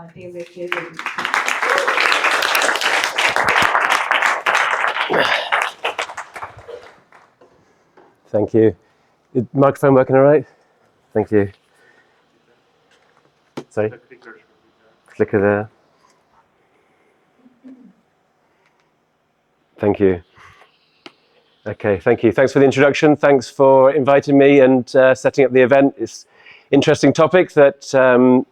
I think they should. Thank you. Is the microphone working all right? Thank you. Sorry? Clicker there. Thank you. Okay, thank you. Thanks for the introduction. Thanks for inviting me and setting up the event. It's an interesting topic that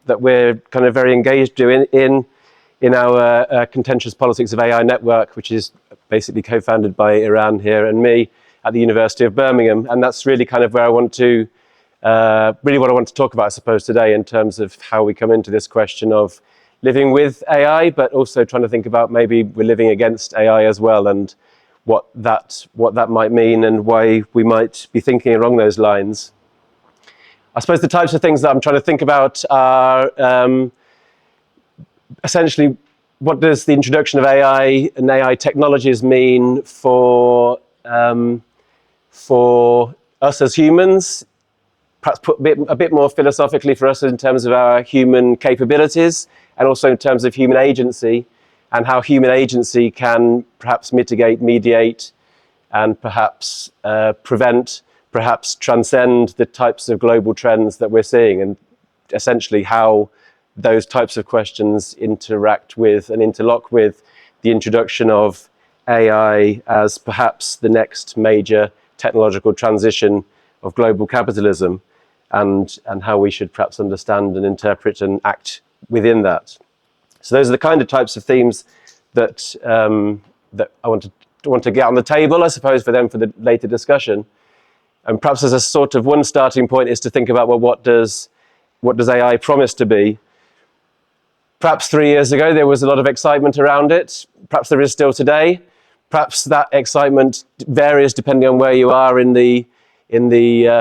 that we're kind of very engaged in our contentious politics of AI network, which is basically co-founded by Iran here and me at the University of Birmingham. And that's really kind of where I want to, really what I want to talk about, I suppose, today in terms of how we come into this question of living with AI, but also trying to think about maybe we're living against AI as well, and what that might mean and why we might be thinking along those lines. I suppose the types of things that I'm trying to think about are essentially, what does the introduction of AI and AI technologies mean for us as humans? Perhaps put a bit more philosophically for us in terms of our human capabilities, and also in terms of human agency, and how human agency can perhaps mitigate, mediate, and perhaps prevent, perhaps transcend the types of global trends that we're seeing, and essentially how those types of questions interact with and interlock with the introduction of AI as perhaps the next major technological transition of global capitalism, and how we should perhaps understand and interpret and act within that. So those are the kind of types of themes that that I want to get on the table, I suppose, for the later discussion. And perhaps as a sort of one starting point is to think about, well, what does AI promise to be? Perhaps 3 years ago there was a lot of excitement around it. Perhaps there is still today. Perhaps that excitement varies depending on where you are in the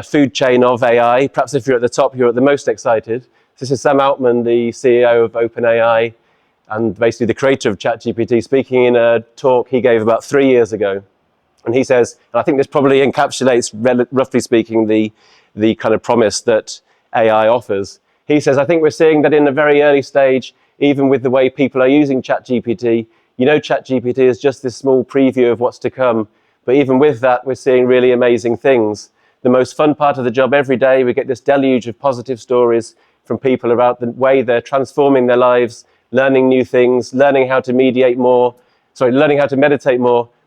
food chain of AI. Perhaps if you're at the top, you're at the most excited. This is Sam Altman, the CEO of OpenAI, and basically the creator of ChatGPT, speaking in a talk he gave about 3 years ago. And he says, and I think this probably encapsulates, roughly speaking, the kind of promise that AI offers. He says, I think we're seeing that in a very early stage, even with the way people are using ChatGPT, you know, ChatGPT is just this small preview of what's to come. But even with that, we're seeing really amazing things. The most fun part of the job every day, we get this deluge of positive stories from people about the way they're transforming their lives, learning new things, learning how to meditate more,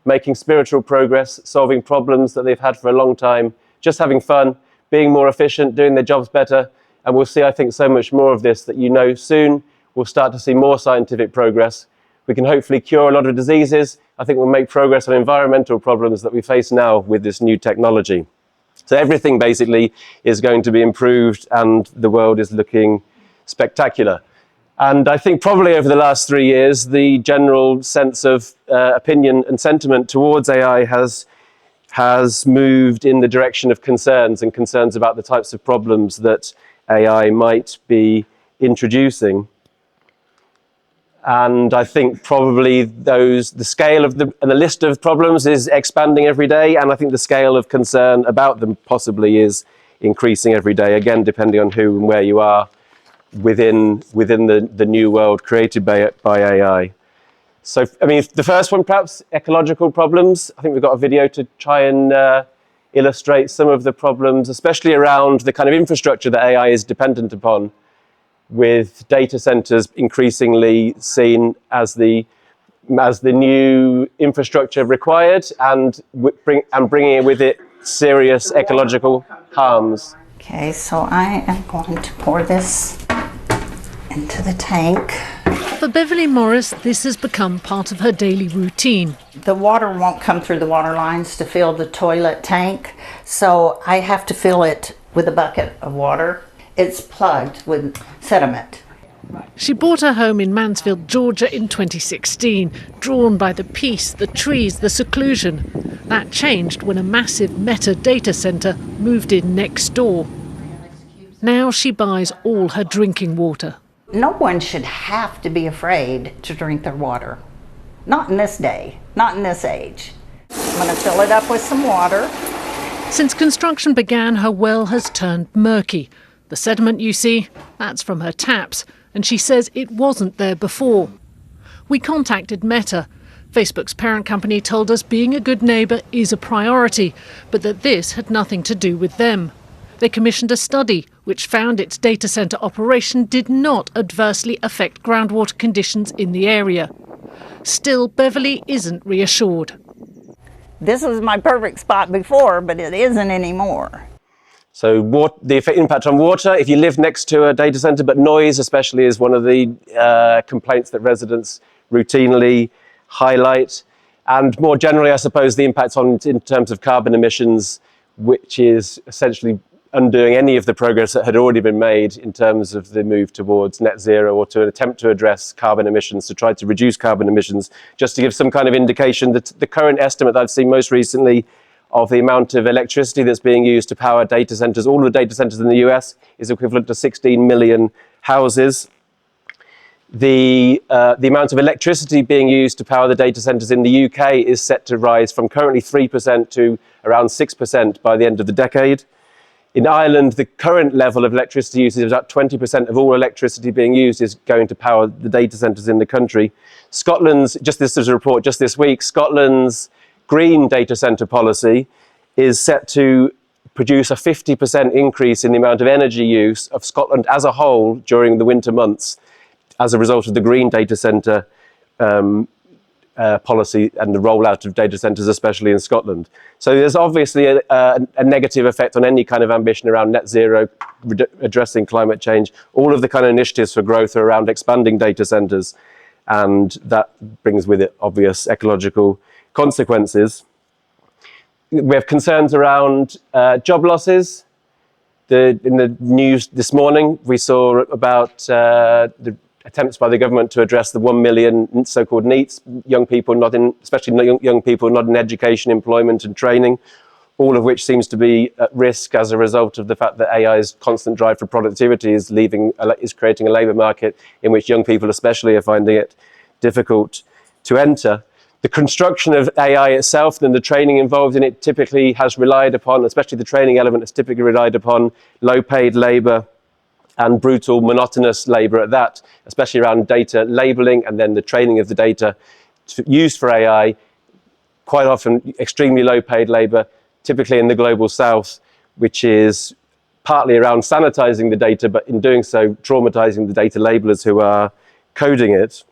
making spiritual progress, solving problems that they've had for a long time, just having fun, being more efficient, doing their jobs better. And we'll see, I think, so much more of this that, you know, soon we'll start to see more scientific progress. We can hopefully cure a lot of diseases. I think we'll make progress on environmental problems that we face now with this new technology. So everything basically is going to be improved, and the world is looking spectacular. And I think probably over the last 3 years, the general sense of opinion and sentiment towards AI has moved in the direction of concerns about the types of problems that AI might be introducing. And I think probably the scale of the list of problems is expanding every day, and I think the scale of concern about them possibly is increasing every day, again, depending on who and where you are within the new world created by AI. So, I mean, the first one, perhaps, ecological problems. I think we've got a video to try and illustrate some of the problems, especially around the kind of infrastructure that AI is dependent upon, with data centers increasingly seen as the new infrastructure required, and bringing with it serious ecological harms. Okay, so I am going to pour this into the tank. For Beverly Morris, this has become part of her daily routine. The water won't come through the water lines to fill the toilet tank, so I have to fill it with a bucket of water. It's plugged with sediment. She bought her home in Mansfield, Georgia in 2016, drawn by the peace, the trees, the seclusion. That changed when a massive Meta data centre moved in next door. Now she buys all her drinking water. No one should have to be afraid to drink their water. Not in this day, not in this age. I'm going to fill it up with some water. Since construction began, her well has turned murky. The sediment you see, that's from her taps, and she says it wasn't there before. We contacted Meta. Facebook's parent company told us being a good neighbour is a priority, but that this had nothing to do with them. They commissioned a study which found its data centre operation did not adversely affect groundwater conditions in the area. Still, Beverly isn't reassured. This was my perfect spot before, but it isn't anymore. So the impact on water, if you live next to a data center, but noise especially is one of the complaints that residents routinely highlight. And more generally, I suppose, the impact in terms of carbon emissions, which is essentially undoing any of the progress that had already been made in terms of the move towards net zero, or to attempt to address carbon emissions, to try to reduce carbon emissions. Just to give some kind of indication, that the current estimate that I've seen most recently of the amount of electricity that's being used to power data centers, all of the data centers in the US, is equivalent to 16 million houses. The amount of electricity being used to power the data centers in the UK is set to rise from currently 3% to around 6% by the end of the decade. In Ireland, the current level of electricity usage is about 20% of all electricity being used is going to power the data centers in the country. Scotland's, just this is a report just this week, Scotland's green data center policy is set to produce a 50% increase in the amount of energy use of Scotland as a whole during the winter months as a result of the green data center policy and the rollout of data centers, especially in Scotland. So there's obviously a negative effect on any kind of ambition around net zero, addressing climate change. All of the kind of initiatives for growth are around expanding data centers, and that brings with it obvious ecological consequences. We have concerns around job losses. In the news this morning, we saw about the attempts by the government to address the 1 million so-called NEETs, young people especially young people not in education, employment and training, all of which seems to be at risk as a result of the fact that AI's constant drive for productivity is creating a labour market in which young people especially are finding it difficult to enter. The construction of AI itself and the training involved in it typically has relied upon, especially the training element has typically relied upon low-paid labour and brutal, monotonous labour at that, especially around data labelling and then the training of the data used for AI, quite often extremely low-paid labour, typically in the global south, which is partly around sanitising the data, but in doing so, traumatising the data labellers who are coding it.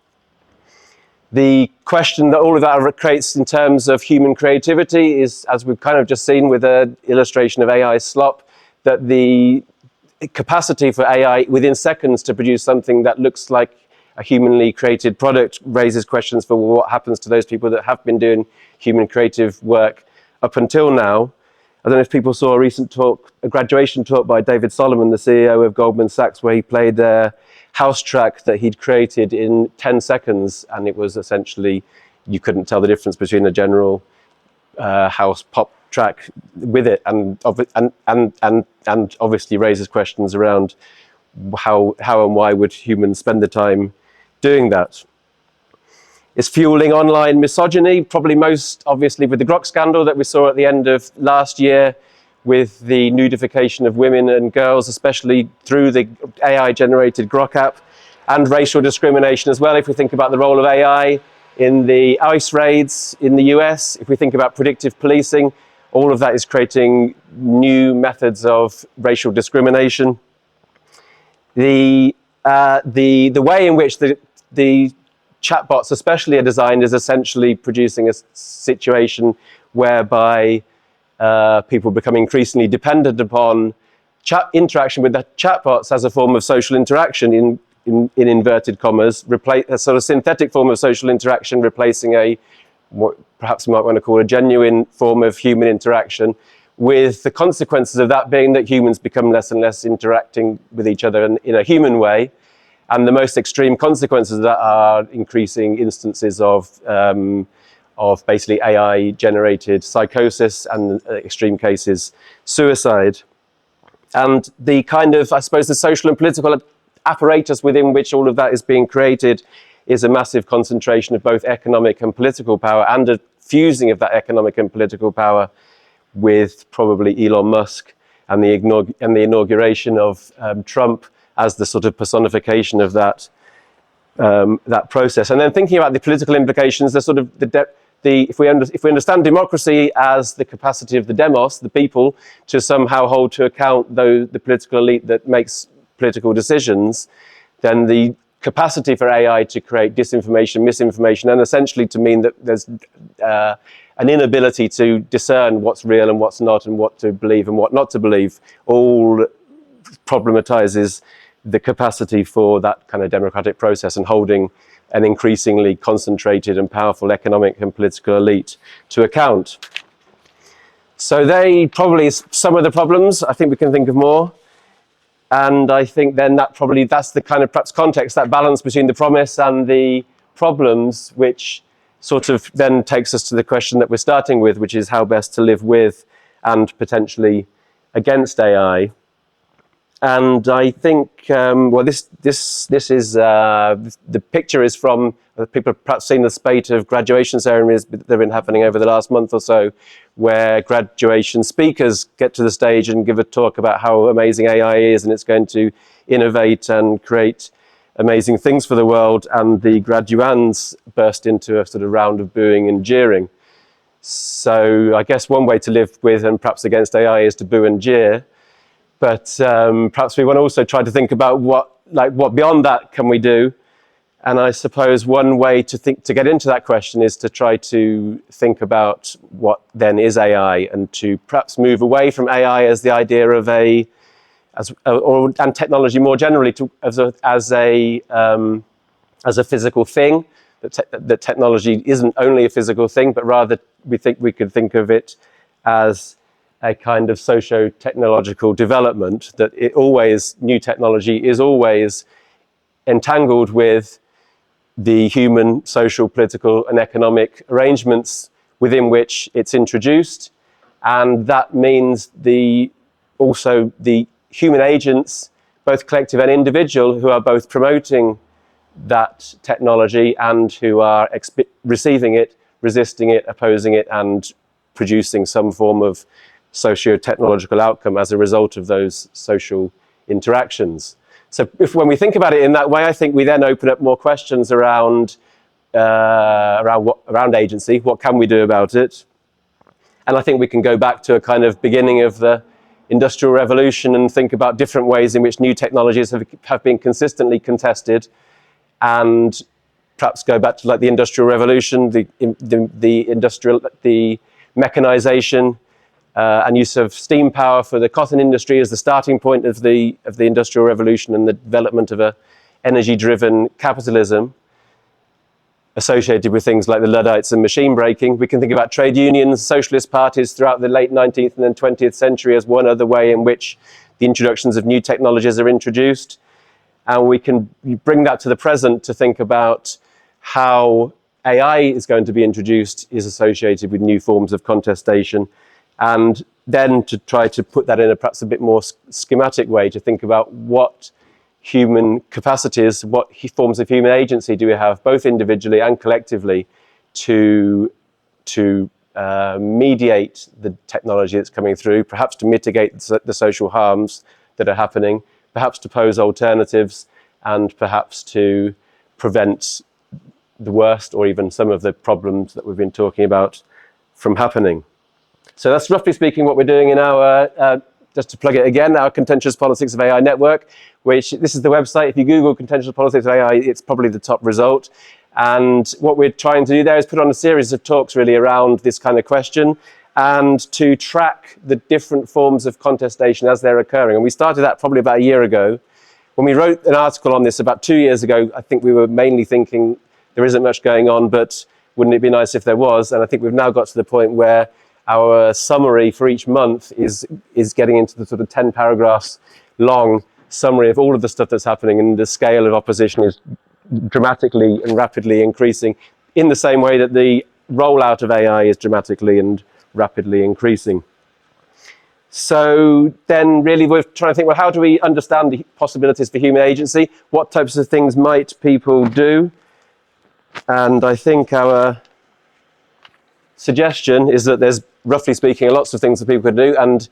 The question that all of that creates in terms of human creativity is, as we've kind of just seen with an illustration of AI slop, that the capacity for AI within seconds to produce something that looks like a humanly created product raises questions for what happens to those people that have been doing human creative work up until now. I don't know if people saw a recent talk, a graduation talk by David Solomon, the CEO of Goldman Sachs, where he played a house track that he'd created in 10 seconds. And it was essentially, you couldn't tell the difference between a general house pop track with it, and obviously raises questions around how and why would humans spend the time doing that. It's fueling online misogyny, probably most obviously with the Grok scandal that we saw at the end of last year, with the nudification of women and girls, especially through the AI-generated Grok app, and racial discrimination as well. If we think about the role of AI in the ICE raids in the US, if we think about predictive policing, all of that is creating new methods of racial discrimination. The way in which the chatbots especially are designed is essentially producing a situation whereby people become increasingly dependent upon interaction with the chatbots as a form of social interaction in inverted commas, a sort of synthetic form of social interaction, replacing what perhaps you might want to call a genuine form of human interaction, with the consequences of that being that humans become less and less interacting with each other in a human way. And the most extreme consequences of that are increasing instances of basically AI-generated psychosis and, extreme cases, suicide. And the kind of, I suppose, the social and political apparatus within which all of that is being created is a massive concentration of both economic and political power, and a fusing of that economic and political power with probably Elon Musk and the inauguration of Trump as the sort of personification of that that process. And then thinking about the political implications, the sort of if we understand democracy as the capacity of the demos, the people, to somehow hold to account the political elite that makes political decisions, then the capacity for AI to create disinformation, misinformation, and essentially to mean that there's an inability to discern what's real and what's not, and what to believe and what not to believe, all problematizes the capacity for that kind of democratic process and holding an increasingly concentrated and powerful economic and political elite to account. So they probably some of the problems. I think we can think of more. And I think then that's the kind of perhaps context, that balance between the promise and the problems, which sort of then takes us to the question that we're starting with, which is how best to live with and potentially against AI. And I think, this is, the picture is from, people have perhaps seen the spate of graduation ceremonies that have been happening over the last month or so, where graduation speakers get to the stage and give a talk about how amazing AI is and it's going to innovate and create amazing things for the world, and the graduands burst into a sort of round of booing and jeering. So I guess one way to live with and perhaps against AI is to boo and jeer. But perhaps we want to also try to think about what beyond that can we do? And I suppose one way to get into that question is to try to think about what then is AI, and to perhaps move away from AI as the idea of and technology more generally as a physical thing. That technology isn't only a physical thing, but rather we could think of it as a kind of socio-technological development, that new technology is always entangled with the human, social, political, and economic arrangements within which it's introduced. And that means also the human agents, both collective and individual, who are both promoting that technology and who are receiving it, resisting it, opposing it, and producing some form of socio-technological outcome as a result of those social interactions. So when we think about it in that way, I think we then open up more questions around agency. What can we do about it? And I think we can go back to a kind of beginning of the Industrial Revolution and think about different ways in which new technologies have been consistently contested, and perhaps go back to like the Industrial Revolution, the mechanization, and use of steam power for the cotton industry as the starting point of the Industrial Revolution, and the development of a energy-driven capitalism associated with things like the Luddites and machine breaking. We can think about trade unions, socialist parties throughout the late 19th and then 20th century as one other way in which the introductions of new technologies are introduced. And we can bring that to the present to think about how AI is going to be introduced, is associated with new forms of contestation, and then to try to put that in perhaps a bit more schematic way to think about what human capacities, what forms of human agency do we have, both individually and collectively, to mediate the technology that's coming through, perhaps to mitigate the social harms that are happening, perhaps to pose alternatives, and perhaps to prevent the worst or even some of the problems that we've been talking about from happening. So that's roughly speaking what we're doing in our, just to plug it again, our Contentious Politics of AI network, which this is the website. If you Google Contentious Politics of AI, it's probably the top result. And what we're trying to do there is put on a series of talks really around this kind of question, and to track the different forms of contestation as they're occurring. And we started that probably about a year ago. When we wrote an article on this about 2 years ago, I think we were mainly thinking there isn't much going on, but wouldn't it be nice if there was? And I think we've now got to the point where our summary for each month is getting into the sort of 10 paragraphs long summary of all of the stuff that's happening, and the scale of opposition is dramatically and rapidly increasing, in the same way that the rollout of AI is dramatically and rapidly increasing. So then really we're trying to think, well, how do we understand the possibilities for human agency? What types of things might people do? And I think our suggestion is that there's, roughly speaking, lots of things that people could do, and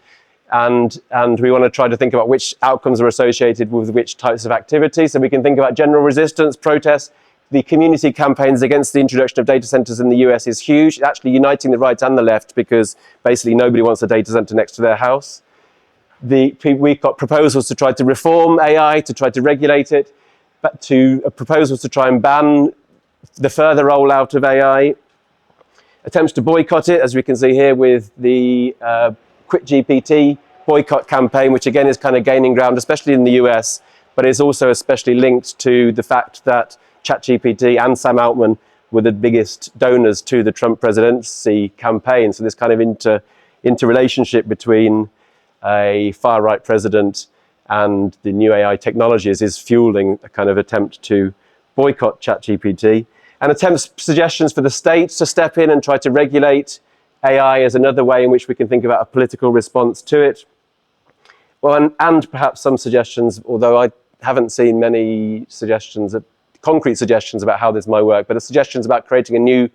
and we want to try to think about which outcomes are associated with which types of activity. So we can think about general resistance, protests. The community campaigns against the introduction of data centers in the US is huge, actually uniting the right and the left, because basically nobody wants a data center next to their house. We've got proposals to try to reform AI, to try to regulate it, but proposals to try and ban the further rollout of AI, attempts to boycott it, as we can see here with the Quit GPT boycott campaign, which again is kind of gaining ground, especially in the US, but is also especially linked to the fact that ChatGPT and Sam Altman were the biggest donors to the Trump presidency campaign. So this kind of interrelationship between a far-right president and the new AI technologies is fueling a kind of attempt to boycott ChatGPT, and suggestions for the states to step in and try to regulate AI as another way in which we can think about a political response to it. Well, and perhaps some suggestions, although I haven't seen many concrete suggestions about how this might work, but suggestions about creating a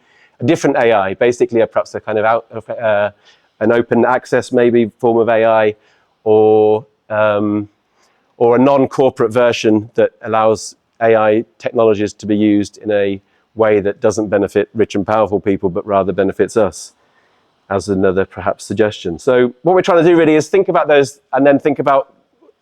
different AI, basically perhaps a kind of an open access maybe form of AI, or a non-corporate version that allows AI technologies to be used in a way that doesn't benefit rich and powerful people, but rather benefits us, as another perhaps suggestion. So what we're trying to do really is think about those and then think about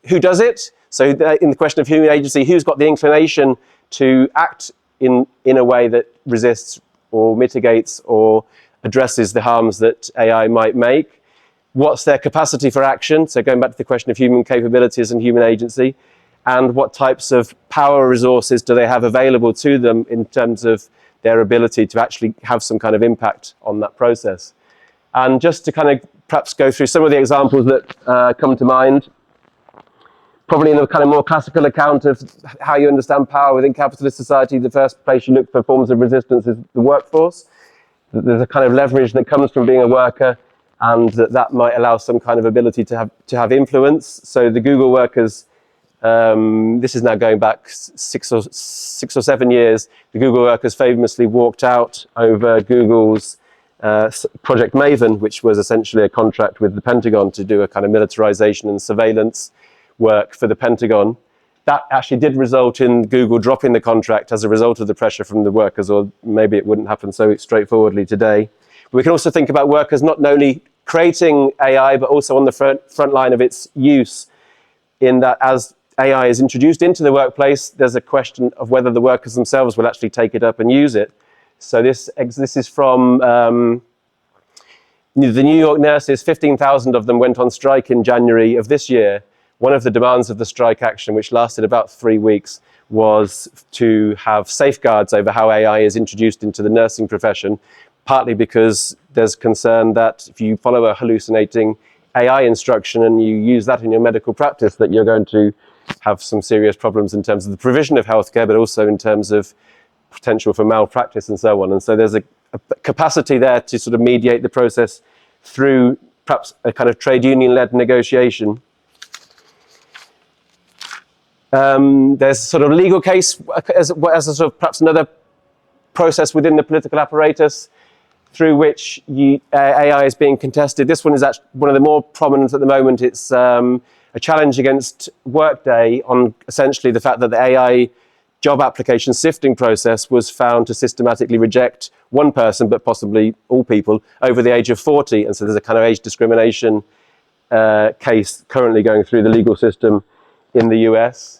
who does it. So in the question of human agency, who's got the inclination to act in a way that resists or mitigates or addresses the harms that AI might make? What's their capacity for action? So going back to the question of human capabilities and human agency, and what types of power resources do they have available to them in terms of their ability to actually have some kind of impact on that process. And just to kind of perhaps go through some of the examples that come to mind, probably in a kind of more classical account of how you understand power within capitalist society, the first place you look for forms of resistance is the workforce. There's a kind of leverage that comes from being a worker, and that might allow some kind of ability to have influence. So the Google workers, this is now going back six or 7 years, the Google workers famously walked out over Google's Project Maven, which was essentially a contract with the Pentagon to do a kind of militarization and surveillance work for the Pentagon. That actually did result in Google dropping the contract as a result of the pressure from the workers, or maybe it wouldn't happen so straightforwardly today. We can also think about workers not only creating AI, but also on the front line of its use, in that as AI is introduced into the workplace, there's a question of whether the workers themselves will actually take it up and use it. So this is from the New York nurses. 15,000 of them went on strike in January of this year. One of the demands of the strike action, which lasted about 3 weeks, was to have safeguards over how AI is introduced into the nursing profession, partly because there's concern that if you follow a hallucinating AI instruction and you use that in your medical practice, that you're going to have some serious problems in terms of the provision of healthcare, but also in terms of potential for malpractice and so on. And so there's a capacity there to sort of mediate the process through perhaps a kind of trade union-led negotiation. There's a sort of legal case as a sort of perhaps another process within the political apparatus through which AI is being contested. This one is actually one of the more prominent at the moment. It's a challenge against Workday on essentially the fact that the AI job application sifting process was found to systematically reject one person, but possibly all people, over the age of 40. And so there's a kind of age discrimination case currently going through the legal system in the US.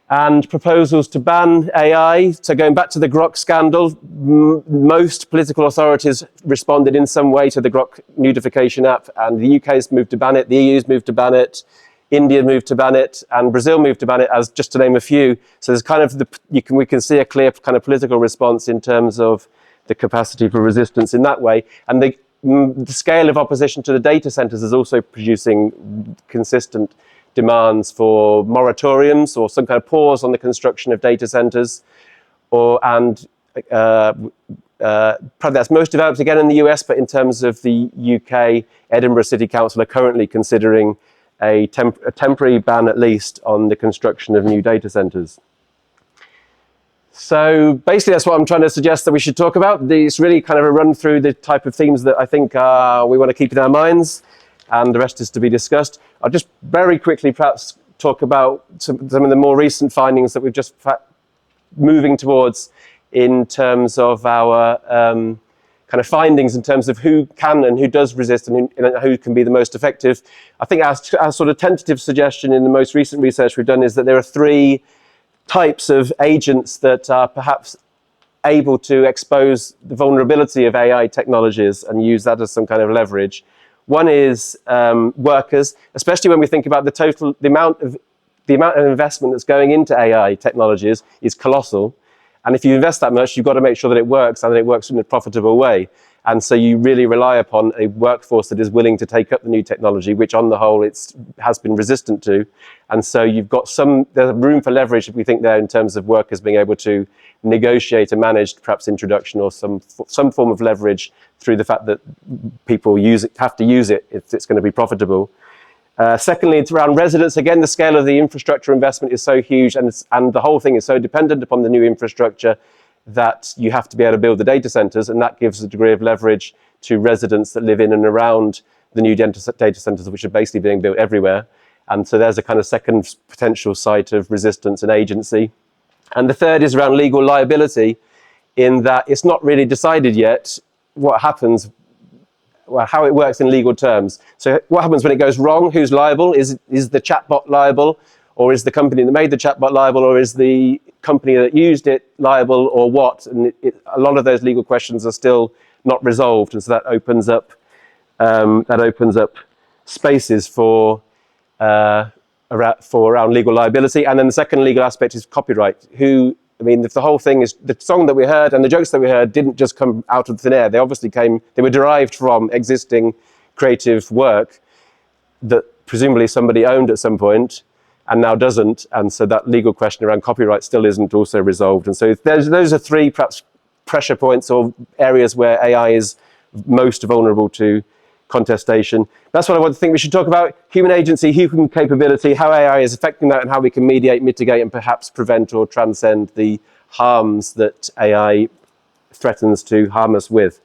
And proposals to ban AI. So going back to the Grok scandal, most political authorities responded in some way to the Grok nudification app, and the UK's moved to ban it, the EU's moved to ban it, India moved to ban it, and Brazil moved to ban it, as just to name a few. So there's kind of we can see a clear kind of political response in terms of the capacity for resistance in that way. And the scale of opposition to the data centers is also producing consistent demands for moratoriums or some kind of pause on the construction of data centers, probably that's most developed again in the US, but in terms of the UK, Edinburgh City Council are currently considering a temporary ban at least on the construction of new data centers. So basically that's what I'm trying to suggest that we should talk about. It's really kind of a run through the type of themes that I think we want to keep in our minds. and the rest is to be discussed. I'll just very quickly perhaps talk about some of the more recent findings that we've just moving towards in terms of our kind of findings in terms of who can and who does resist and who can be the most effective. I think our sort of tentative suggestion in the most recent research we've done is that there are 3 types of agents that are perhaps able to expose the vulnerability of AI technologies and use that as some kind of leverage. One is workers, especially when we think about the amount of investment that's going into AI technologies is colossal. And if you invest that much, you've got to make sure that it works and that it works in a profitable way. And so you really rely upon a workforce that is willing to take up the new technology, which on the whole has been resistant to. And so you've got there's room for leverage, if we think there, in terms of workers being able to negotiate a managed perhaps introduction or some form of leverage through the fact that people have to use it if it's going to be profitable. Secondly, it's around residents. Again, the scale of the infrastructure investment is so huge, and the whole thing is so dependent upon the new infrastructure that you have to be able to build the data centers, and that gives a degree of leverage to residents that live in and around the new data centers, which are basically being built everywhere. And so there's a kind of second potential site of resistance and agency. And the third is around legal liability, in that it's not really decided yet what happens, well, how it works in legal terms. So what happens when it goes wrong? Who's liable? Is the chatbot liable? Or is the company that made the chatbot liable? Or is the company that used it liable, or what? And a lot of those legal questions are still not resolved. And so that opens up spaces for around legal liability. And then the second legal aspect is copyright. If the whole thing is, the song that we heard and the jokes that we heard didn't just come out of thin air. They obviously they were derived from existing creative work that presumably somebody owned at some point and now doesn't. And so that legal question around copyright still isn't also resolved. And so those are 3 perhaps pressure points or areas where AI is most vulnerable to contestation. That's what I think we should talk about: human agency, human capability, how AI is affecting that, and how we can mediate, mitigate, and perhaps prevent or transcend the harms that AI threatens to harm us with.